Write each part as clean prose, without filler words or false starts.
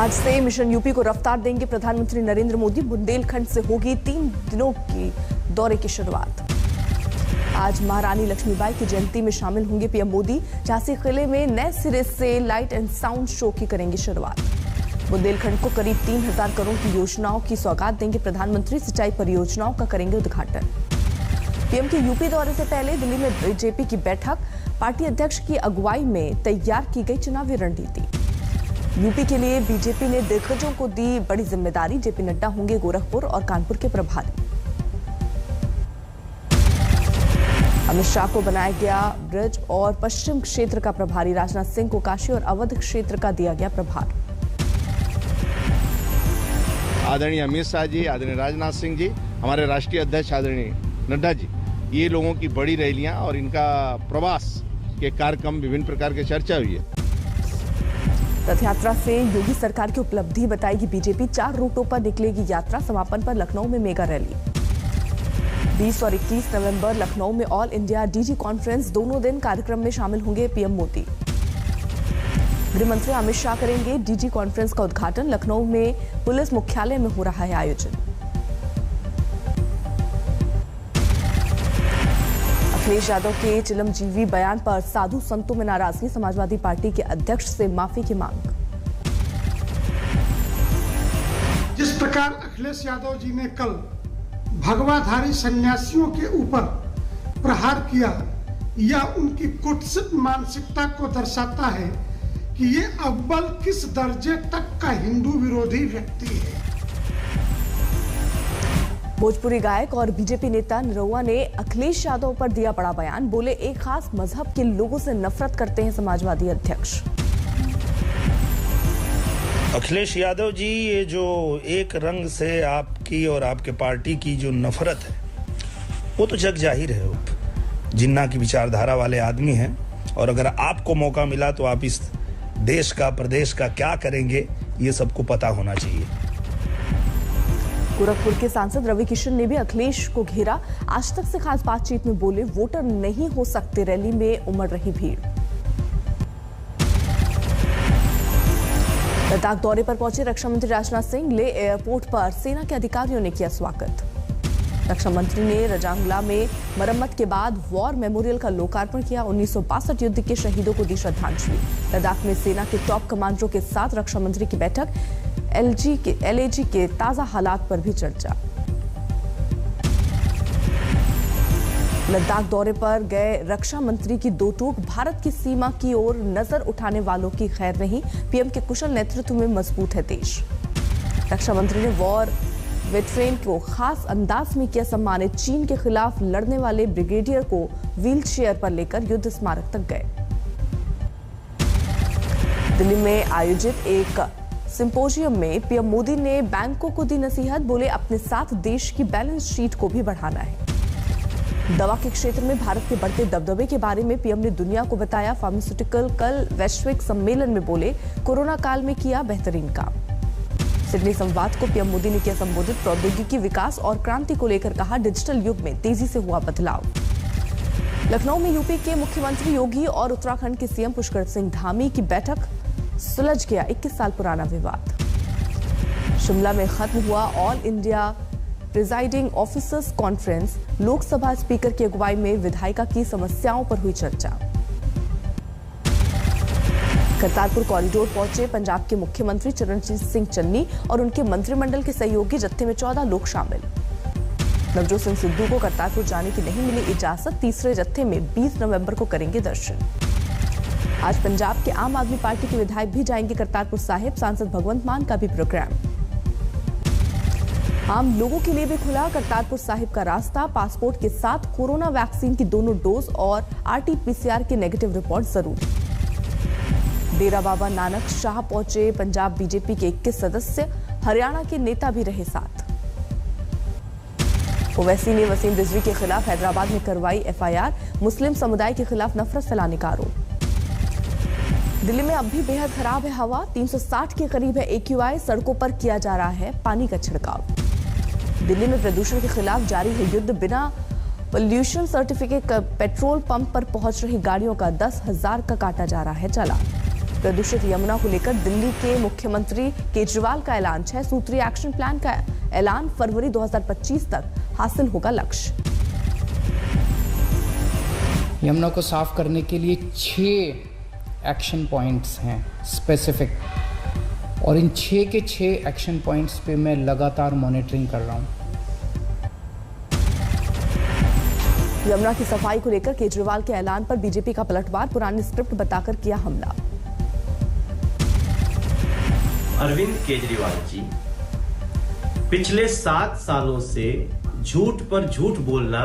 आज से mission UP को रफ्तार देंगे प्रधानमंत्री नरेंद्र मोदी। बुंदेलखंड से होगी 3 दिनों की दौरे की शुरुआत। आज महारानी लक्ष्मीबाई की जयंती में शामिल होंगे पीएम मोदी। झांसी किले में नए सिरे से लाइट एंड साउंड शो की करेंगे शुरुआत। बुंदेलखंड को करीब 3000 करोड़ की योजनाओं की सौगात देंगे प्रधानमंत्री। सिंचाई परियोजनाओं का करेंगे उद्घाटन। पीएम के यूपी दौरे से पहले दिल्ली में बीजेपी की बैठक। पार्टी अध्यक्ष की अगुवाई में तैयार की गई चुनावी रणनीति। यूपी के लिए बीजेपी ने दिग्गजों को दी बड़ी जिम्मेदारी। जेपी नड्डा होंगे गोरखपुर और कानपुर के प्रभारी। अमित शाह को बनाया गया ब्रज और पश्चिम क्षेत्र का प्रभारी। राजनाथ सिंह को काशी और अवध क्षेत्र का दिया गया प्रभार। आदरणीय अमित शाह जी, आदरणीय राजनाथ सिंह जी, हमारे राष्ट्रीय अध्यक्ष आदरणीय नड्डा जी, ये लोगों की बड़ी रैलियां और इनका प्रवास के कार्यक्रम विभिन्न प्रकार के चर्चा हुई है। रथ यात्रा से योगी सरकार की उपलब्धि बताएगी बीजेपी। 4 रूटों पर निकलेगी यात्रा। समापन पर लखनऊ में मेगा रैली। 20 और 21 नवंबर लखनऊ में ऑल इंडिया डीजी कॉन्फ्रेंस। दोनों दिन कार्यक्रम में शामिल होंगे पीएम मोदी। गृह मंत्री अमित शाह करेंगे डीजी कॉन्फ्रेंस का उद्घाटन। लखनऊ में पुलिस मुख्यालय में हो रहा है आयोजन। अखिलेश यादव के चिलमजीवी बयान पर साधु संतों में नाराजगी। समाजवादी पार्टी के अध्यक्ष से माफी की मांग। जिस प्रकार अखिलेश यादव जी ने कल भगवाधारी सन्यासियों के ऊपर प्रहार किया, यह उनकी कुत्सित मानसिकता को दर्शाता है कि ये अव्वल किस दर्जे तक का हिंदू विरोधी व्यक्ति है। भोजपुरी गायक और बीजेपी नेता निरहुआ ने अखिलेश यादव पर दिया बड़ा बयान। बोले एक खास मजहब के लोगों से नफरत करते हैं समाजवादी अध्यक्ष। अखिलेश यादव जी, ये जो एक रंग से आपकी और आपके पार्टी की जो नफरत है वो तो जग जाहिर है। जिन्ना की विचारधारा वाले आदमी हैं और अगर आपको मौका मिला तो आप इस देश का, प्रदेश का क्या करेंगे ये सबको पता होना चाहिए। गोरखपुर के सांसद रवि किशन ने भी अखिलेश को घेरा। आज तक से खास बातचीत में बोले वोटर नहीं हो सकते। रैली में उमड़ रही भीड़। लद्दाख दौरे पर पहुंचे रक्षा मंत्री राजनाथ सिंह। ले एयरपोर्ट पर सेना के अधिकारियों ने किया स्वागत। रक्षा मंत्री ने रजांगला में मरम्मत के बाद वॉर मेमोरियल का लोकार्पण किया। 1962 युद्ध के शहीदों को दी श्रद्धांजलि। लद्दाख में सेना के टॉप कमांडरों के साथ रक्षा मंत्री की बैठक। एलएजी के ताजा हालात पर भी चर्चा। लद्दाख दौरे पर गए रक्षा मंत्री की 2 टूक। भारत की सीमा की ओर नजर उठाने वालों की खैर नहीं। पीएम के कुशल नेतृत्व में मजबूत है देश। रक्षा मंत्री ने वॉर वेटरेन को खास अंदाज में किया सम्मानित। चीन के खिलाफ लड़ने वाले ब्रिगेडियर को व्हील चेयर पर लेकर युद्ध स्मारक तक गए। दिल्ली में आयोजित एक सिंपोजियम में पीएम मोदी ने बैंकों को दी नसीहत। बोले अपने साथ देश की बैलेंस शीट को भी बढ़ाना है। दवा के क्षेत्र में भारत के बढ़ते दबदबे के बारे में पीएम ने दुनिया को बताया। फार्मास्यूटिकल कल वैश्विक सम्मेलन में बोले कोरोना काल में किया बेहतरीन काम। सिडनी संवाद को पीएम मोदी ने किया संबोधित। प्रौद्योगिकी विकास और क्रांति को लेकर कहा डिजिटल युग में तेजी से हुआ बदलाव। लखनऊ में यूपी के मुख्यमंत्री योगी और उत्तराखंड के सीएम पुष्कर सिंह धामी की बैठक। सुलझ गया 21 साल पुराना विवाद। शिमला में खत्म हुआ all India presiding officers conference. Lok Sabha speaker की अगुवाई में विधायिका की समस्याओं पर हुई चर्चा। करतारपुर कॉरिडोर पहुंचे पंजाब के मुख्यमंत्री चरणजीत सिंह चन्नी और उनके मंत्रिमंडल के सहयोगी। जत्थे में 14 लोग शामिल। नवजोत सिंह सिद्धू को करतारपुर जाने की नहीं मिली इजाजत। तीसरे जत्थे में 20 नवंबर को करेंगे दर्शन। आज पंजाब के आम आदमी पार्टी के विधायक भी जाएंगे करतारपुर साहिब। सांसद भगवंत मान का भी प्रोग्राम। आम लोगों के लिए भी खुला करतारपुर साहिब का रास्ता। पासपोर्ट के साथ कोरोना वैक्सीन की दोनों डोज और आरटी-पीसीआर की नेगेटिव रिपोर्ट जरूरी। डेरा बाबा नानक शाह पहुंचे पंजाब बीजेपी के 21 सदस्य। हरियाणा के नेता भी रहे साथ। ओवैसी ने वसीम रिजवी के खिलाफ हैदराबाद में करवाई एफआईआर। मुस्लिम समुदाय के खिलाफ नफरत फैलाने का आरोप। दिल्ली में अब भी बेहद खराब है हवा। 360 के करीब है AQI। सड़कों पर किया जा रहा है पानी का छिड़काव। दिल्ली में प्रदूषण के खिलाफ जारी है युद्ध। बिना पोल्यूशन सर्टिफिकेट पेट्रोल पंप पर पहुंच रही गाड़ियों का 10,000 का काटा जा रहा है चालान। प्रदूषित यमुना को लेकर दिल्ली के मुख्यमंत्री केजरीवाल का ऐलान, 6 सूत्रीय एक्शन प्लान का ऐलान, फरवरी 2025 तक हासिल होगा लक्ष्य। यमुना को साफ करने के लिए 6 एक्शन पॉइंट्स हैं स्पेसिफिक, और इन 6 के 6 एक्शन पॉइंट्स पे मैं लगातार मॉनिटरिंग कर रहा हूं। यमुना की सफाई को लेकर केजरीवाल के ऐलान पर बीजेपी का पलटवार, पुरानी स्क्रिप्ट बताकर किया हमला। अरविंद केजरीवाल जी, पिछले 7 सालों से झूठ पर झूठ बोलना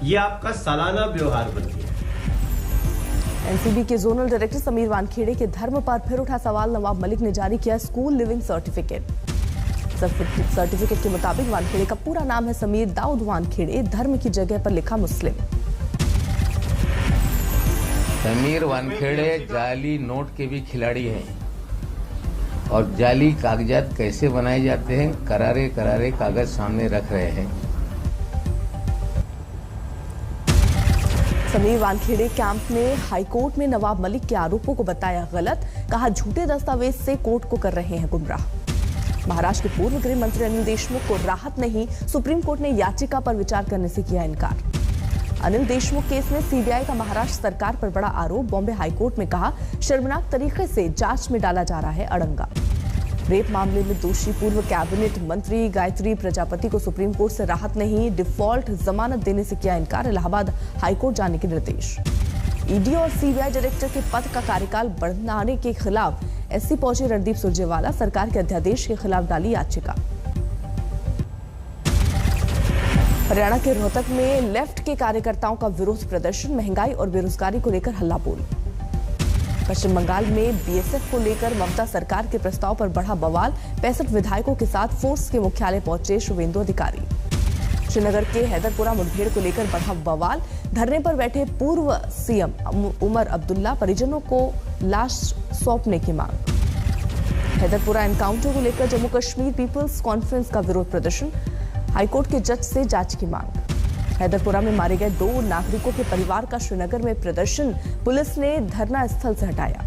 ये आपका सालाना व्यवहार बन गया। एनसीबी के जोनल डायरेक्टर समीर वानखेड़े के धर्म पर फिर उठा सवाल, नवाब मलिक ने जारी किया स्कूल लिविंग सर्टिफिकेट। सर्टिफिकेट के मुताबिक वानखेड़े का पूरा नाम है समीर दाऊद वानखेड़े, धर्म की जगह पर लिखा मुस्लिम। समीर वानखेड़े जाली नोट के भी खिलाड़ी हैं, और जाली कागजात कैसे बनाए जाते हैं, करारे करारे कागज सामने रख रहे हैं। समीर वानखेड़े कैंप ने हाईकोर्ट में नवाब मलिक के आरोपों को बताया गलत, कहा झूठे दस्तावेज से कोर्ट को कर रहे हैं गुमराह। महाराष्ट्र के पूर्व गृह मंत्री अनिल देशमुख को राहत नहीं, सुप्रीम कोर्ट ने याचिका पर विचार करने से किया इनकार। अनिल देशमुख केस में सीबीआई का महाराष्ट्र सरकार पर बड़ा आरोप, बॉम्बे हाईकोर्ट में कहा शर्मनाक तरीके से जांच में डाला जा रहा है अड़ंगा। रेप मामले में दोषी पूर्व कैबिनेट मंत्री गायत्री प्रजापति को सुप्रीम कोर्ट से राहत नहीं, डिफॉल्ट जमानत देने से किया इनकार, इलाहाबाद हाईकोर्ट जाने के निर्देश। ईडी और सीबीआई डायरेक्टर के पद का कार्यकाल बढ़ाने के खिलाफ एससी पहुंचे रणदीप सुरजेवाला, सरकार के अध्यादेश के खिलाफ डाली याचिका। हरियाणा के रोहतक में लेफ्ट के कार्यकर्ताओं का विरोध प्रदर्शन, महंगाई और बेरोजगारी को लेकर हल्ला बोल। पश्चिम बंगाल में बीएसएफ को लेकर ममता सरकार के प्रस्ताव पर बढ़ा बवाल, 65 विधायकों के साथ फोर्स के मुख्यालय पहुंचे शुभेंदु अधिकारी। श्रीनगर के हैदरपुरा मुठभेड़ को लेकर बढ़ा बवाल, धरने पर बैठे पूर्व सीएम उमर अब्दुल्ला, परिजनों को लाश सौंपने की मांग। हैदरपुरा एनकाउंटर को लेकर जम्मू कश्मीर पीपल्स कॉन्फ्रेंस का विरोध प्रदर्शन, हाईकोर्ट के जज से जांच की मांग। हैदरपुरा में मारे गए 2 नागरिकों के परिवार का श्रीनगर में प्रदर्शन, पुलिस ने धरना स्थल से हटाया।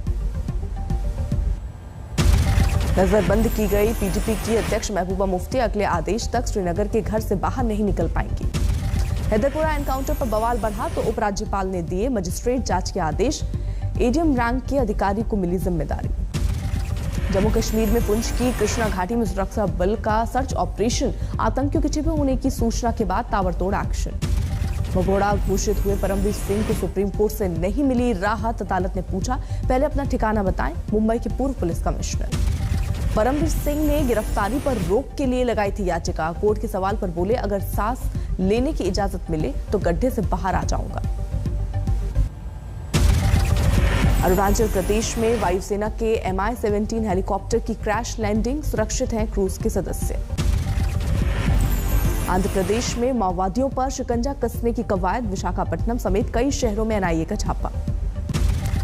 नजरबंद की गई पीडीपी की अध्यक्ष महबूबा मुफ्ती अगले आदेश तक श्रीनगर के घर से बाहर नहीं निकल पाएंगी। हैदरपुरा एनकाउंटर पर बवाल बढ़ा तो उपराज्यपाल ने दिए मजिस्ट्रेट जांच के आदेश, एडीएम रैंक के अधिकारी को मिली जिम्मेदारी। जम्मू कश्मीर में पुंछ की कृष्णा घाटी में सुरक्षा बल का सर्च ऑपरेशन, आतंकियों के छिपे होने की सूचना के बाद ताबड़तोड़ एक्शन। भगोड़ा घोषित हुए परमवीर सिंह को सुप्रीम कोर्ट से नहीं मिली राहत, अदालत ने पूछा पहले अपना ठिकाना बताएं, मुंबई के पूर्व पुलिस कमिश्नर। परमवीर सिंह ने गिरफ्तारी पर रोक के लिए लगाई थी याचिका, कोर्ट के सवाल पर बोले अगर सांस लेने की इजाजत मिले तो गड्ढे से बाहर आ जाऊंगा। अरुणाचल प्रदेश में वायुसेना के MI-17 हेलीकॉप्टर की क्रैश लैंडिंग, सुरक्षित हैं क्रूज के सदस्य। आंध्र प्रदेश में माओवादियों पर शिकंजा कसने की कवायद, विशाखापट्टनम समेत कई शहरों में एनआईए का छापा।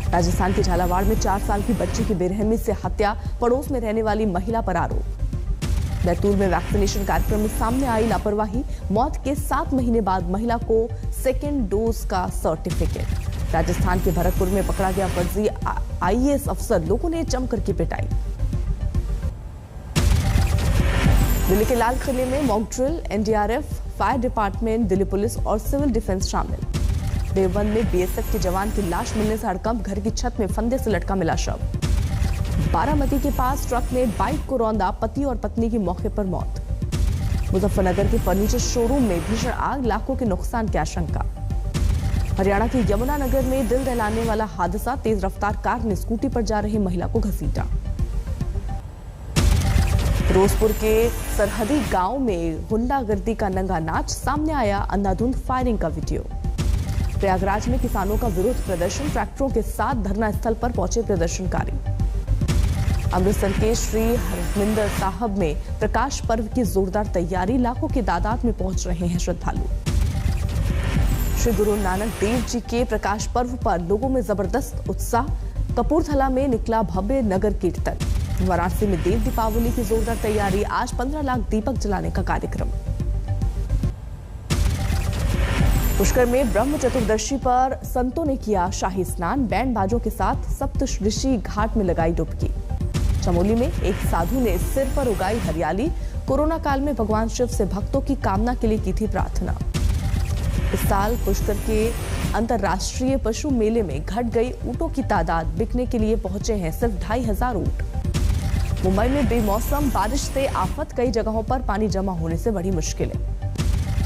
राजस्थान के झालावाड़ में 4 साल की बच्ची की बेरहमी से हत्या, पड़ोस में रहने वाली महिला पर आरोप। बैतूल में वैक्सीनेशन कार्यक्रम में सामने आई लापरवाही, मौत के 7 महीने बाद महिला को सेकेंड डोज का सर्टिफिकेट। राजस्थान के भरतपुर में पकड़ा गया फर्जी आईएएस अफसर, लोगों ने जमकर की पिटाई। दिल्ली के लाल किले में mock drill, NDRF, fire department, Delhi police और सिविल डिफेंस शामिल। देवबंद में बीएसएफ के जवान की लाश मिलने से हड़कंप, घर की छत में फंदे से लटका मिला शव। बारामती के पास ट्रक ने बाइक को रौंदा, पति और पत्नी की मौके पर मौत। मुजफ्फरनगर के फर्नीचर शोरूम में भीषण आग, लाखों के नुकसान की आशंका। हरियाणा के यमुनानगर में दिल दहलाने वाला हादसा, तेज रफ्तार कार ने स्कूटी पर जा रही महिला को घसीटा। फिरोजपुर के सरहदी गांव में गुंडागर्दी का नंगा नाच, सामने आया अंधाधुंध फायरिंग का वीडियो। प्रयागराज में किसानों का विरोध प्रदर्शन, ट्रैक्टरों के साथ धरना स्थल पर पहुंचे प्रदर्शनकारी। अमृतसर के श्री हरमिंदर साहब में प्रकाश पर्व की जोरदार तैयारी, लाखों की तादाद में पहुंच रहे हैं श्रद्धालु। श्री गुरु नानक देव जी के प्रकाश पर्व पर लोगों में जबरदस्त उत्साह, कपूरथला में निकला भव्य नगर कीर्तन। वाराणसी में देव दीपावली की जोरदार तैयारी, आज 15 लाख दीपक जलाने का कार्यक्रम। पुष्कर में ब्रह्म चतुर्दशी पर संतों ने किया शाही स्नान। बैंड बाजों के साथ सप्तऋषि घाट में लगाई डुबकी। चमोली में एक साधु ने सिर पर उगाई हरियाली। कोरोना काल में भगवान शिव से भक्तों की कामना के लिए की थी प्रार्थना। इस साल पुष्कर के अंतर्राष्ट्रीय पशु मेले में घट गई ऊंटों की तादाद। बिकने के लिए पहुंचे हैं सिर्फ 2500 ऊंट। मुंबई में बेमौसम बारिश से आफत। कई जगहों पर पानी जमा होने से बड़ी मुश्किलें।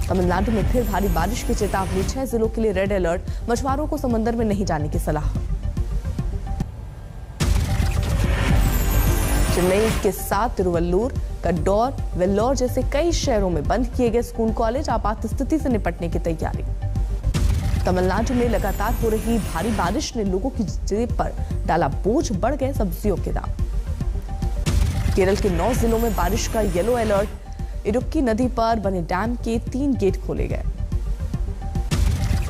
तमिलनाडु में फिर भारी बारिश की चेतावनी। 6 जिलों के लिए रेड अलर्ट। मछुआरों को समंदर में नहीं जाने की सलाह। चेन्नई के साथ तिरुवल्लुर, कड्डौर, वेल्लोर जैसे कई शहरों में बंद किए गए स्कूल कॉलेज। आपात स्थिति से निपटने की तैयारी। तमिलनाडु में लगातार हो रही भारी बारिश ने लोगों की जेब पर डाला बोझ। बढ़ गए सब्जियों के दाम। केरल के 9 जिलों में बारिश का येलो अलर्ट। इडुक्की नदी पर बने डैम के 3 गेट खोले गए।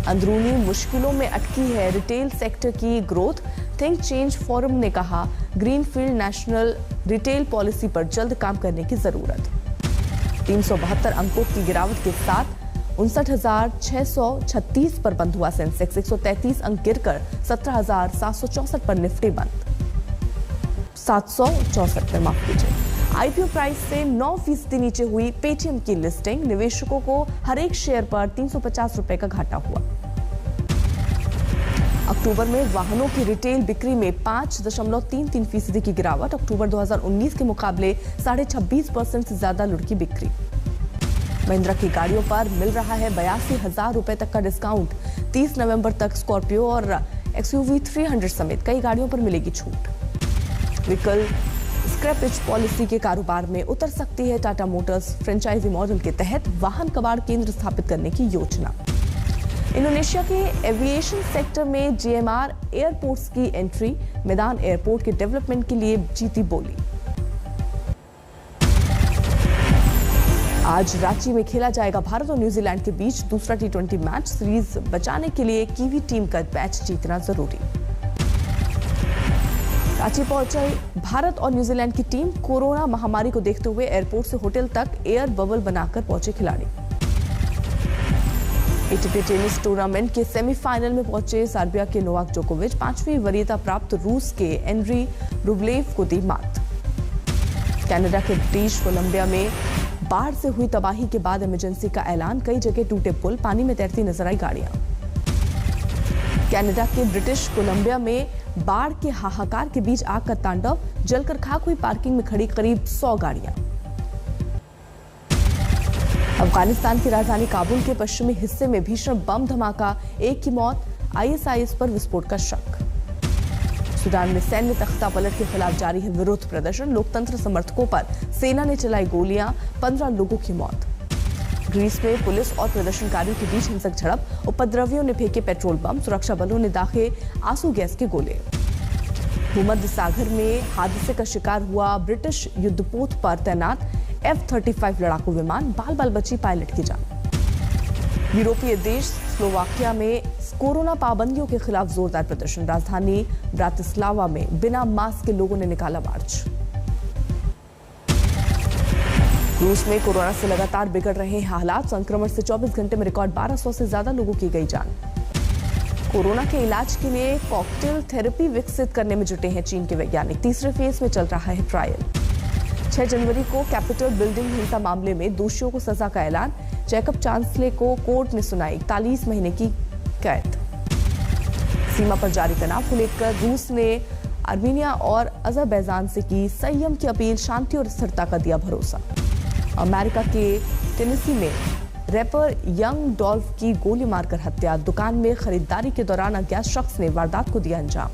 अंदरूनी मुश्किलों में अटकी है रिटेल सेक्टर की ग्रोथ। थिंक चेंज फोरम ने कहा ग्रीनफील्ड नेशनल रिटेल पॉलिसी पर जल्द काम करने की जरूरत। 372 अंकों की गिरावट के साथ 59,636 पर बंद हुआ सेंसेक्स। 133 अंक गिरकर 17,764 पर निफ्टी बंद। 764 पर माफ कीजिए। आईपीओ प्राइस से 9% नीचे हुई पेटीएम की लिस्टिंग। निवेशकों को हर एक शेयर पर 350 रुपए का घाटा हुआ। अक्टूबर में वाहनों की रिटेल बिक्री में 5.33% की गिरावट। अक्टूबर 2019 के मुकाबले 26.5% से ज्यादा लुढ़की बिक्री। महिंद्रा की गाड़ियों पर मिल रहा है 82,000 रुपए तक का डिस्काउंट। 30 नवंबर तक स्कॉर्पियो और एक्सयूवी 300 समेत कई गाड़ियों पर मिलेगी छूट। व्हीकल स्क्रैपेज पॉलिसी के कारोबार में उतर सकती है टाटा मोटर्स। फ्रेंचाइजी मॉडल के तहत वाहन कबाड़ केंद्र स्थापित करने की योजना। इंडोनेशिया के एविएशन सेक्टर में जीएमआर एयरपोर्ट्स की एंट्री। मैदान एयरपोर्ट के डेवलपमेंट के लिए जीती बोली। आज रांची में खेला जाएगा भारत और न्यूजीलैंड के बीच दूसरा T20 मैच। सीरीज बचाने के लिए कीवी टीम का मैच जीतना जरूरी। रांची पहुंचे भारत और न्यूजीलैंड की टीम। कोरोना महामारी को देखते हुए एयरपोर्ट से होटल तक एयर बबल बनाकर पहुंचे खिलाड़ी। एटीपी टेनिस टूर्नामेंट के सेमीफाइनल में पहुंचे सर्बिया के नोवाक जोकोविच। 5वीं वरीयता प्राप्त रूस के एंड्री रुब्लेव को दी मात। कनाडा के ब्रिटिश कोलंबिया में बाढ़ से हुई तबाही के बाद इमरजेंसी का ऐलान। कई जगह टूटे पुल। पानी में तैरती नजर आई गाड़ियां। कनाडा के ब्रिटिश कोलंबिया में बाढ़ के हाहाकार के बीच आग का तांडव। जलकर खाक हुई पार्किंग में खड़ी करीब 100 गाड़ियां। अफगानिस्तान की राजधानी काबुल के पश्चिमी हिस्से में भीषण बम धमाका। एक की मौत। आईएसआईएस पर विस्फोट का शक। सूडान में सैन्य तख्तापलट के खिलाफ जारी है विरोध प्रदर्शन। लोकतंत्र समर्थकों पर सेना ने चलाई गोलियां। 15 लोगों की मौत। ग्रीस में पुलिस और प्रदर्शनकारियों के बीच हिंसक झड़प। उपद्रवियों ने फेंके पेट्रोल बम। सुरक्षा बलों ने दागे आंसू गैस के गोले। भूमध्य सागर में हादसे का शिकार हुआ ब्रिटिश युद्धपोत पर तैनात F-35 लड़ाकू विमान। बाल बाल बची पायलट की जान। यूरोपीय देश स्लोवाकिया में कोरोना पाबंदियों के खिलाफ जोरदार प्रदर्शन। राजधानी ब्रातिस्लावा में बिना मास्क के लोगों ने निकाला मार्च। रूस में कोरोना से लगातार बिगड़ रहे हैं हालात। संक्रमण से 24 घंटे में रिकॉर्ड 1200 से ज्यादा लोगों की गई जान। कोरोना के इलाज के लिए कॉकटेल थेरेपी विकसित करने में जुटे हैं चीन के वैज्ञानिक। तीसरे फेज में चल रहा है ट्रायल। 6 जनवरी को कैपिटल बिल्डिंग हिंसा मामले में दोषियों को सजा का ऐलान। जैकब चांसले को कोर्ट ने सुनाई 41 महीने की कैद। सीमा पर जारी तनाव को लेकर रूस ने आर्मीनिया और अजरबैजान से की संयम की अपील। शांति और स्थिरता का दिया भरोसा। अमेरिका के टेनेसी में रैपर यंग डॉल्फ की गोली मारकर हत्या। दुकान में खरीदारी के दौरान अज्ञात शख्स ने वारदात को दिया अंजाम।